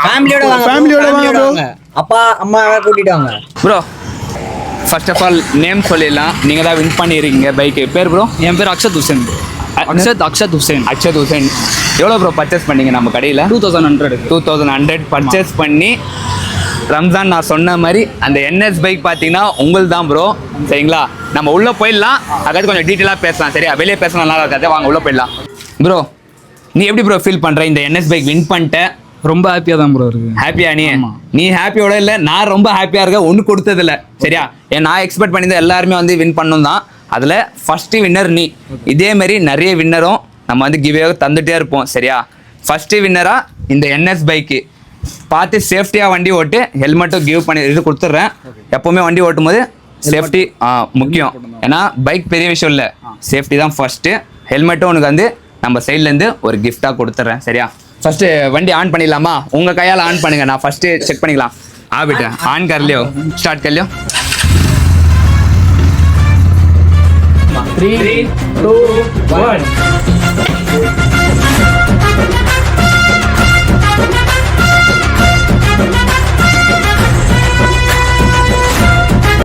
ஃபேமிலியோட வாங்க ஃபேமிலியோட வாங்க ப்ரோ. அப்பா அம்மா கூட்டிட்டு வாங்க bro first of all name சொல்லிடலாம். நீங்கள் தான் வின் பண்ணியிருக்கீங்க பைக்கு. பேர் ப்ரோ? என் பேர் அக்ஷத் ஹுசேன். அக்ஷத் ஹுசேன். அக்ஷத் ஹுசேன். எவ்வளோ ப்ரோ பர்ச்சேஸ் பண்ணீங்க நம்ம கடையில்? 2100. 2100 பர்ச்சேஸ் பண்ணி ரம்ஜான் நான் சொன்ன மாதிரி அந்த என்எஸ் பைக் பார்த்தீங்கன்னா உங்களுக்கு தான் ப்ரோ. சரிங்களா? நம்ம உள்ளே போயிடலாம். அதுக்காக கொஞ்சம் டீட்டெயிலாக பேசலாம். சரியா? வெளியே பேசலாம் நல்லா இருக்காது. வாங்க உள்ளே போயிடலாம். ப்ரோ நீ எப்படி ப்ரோ ஃபீல் பண்ணுற இந்த என்எஸ் பைக் வின் பண்ணிட்ட? ரொம்ப ஹாப்பியாக தான் ப்ரோ இருக்கு. ஹாப்பியா? நீ ஹாப்பியோட இல்லை, நான் ரொம்ப ஹாப்பியாக இருக்கேன். ஒன்று கொடுத்ததில்ல. சரியா? நான் எக்ஸ்பெக்ட் பண்ணியிருந்தேன் எல்லாருமே வந்து வின் பண்ணணும் தான். அதில் ஃபஸ்ட்டு வின்னர் நீ. இதேமாரி நிறைய வின்னரும் நம்ம வந்து கிவ்வே தந்துகிட்டே இருப்போம். சரியா? ஃபஸ்ட்டு வின்னராக இந்த என்எஸ் பைக்கு பார்த்து சேஃப்டியாக வண்டி ஓட்டு. ஹெல்மெட்டும் கிவ் பண்ணி இது கொடுத்துட்றேன். எப்போவுமே வண்டி ஓட்டும் போது சேஃப்டி முக்கியம். ஏன்னா பைக் பெரிய விஷயம் இல்லை, சேஃப்டி தான் ஃபஸ்ட்டு. ஹெல்மெட்டும் உனக்கு வந்து நம்ம சைட்லேருந்து ஒரு கிஃப்டாக கொடுத்துட்றேன். சரியா? ஃபஸ்ட்டு வண்டி ஆன் பண்ணிடலாமா? உங்கள் கையால் ஆன் பண்ணுங்கள். நான் ஃபஸ்ட்டு செக் பண்ணிக்கலாம். बेटा ऑन कर लियो, स्टार्ट कर लियो। 3, 2, 1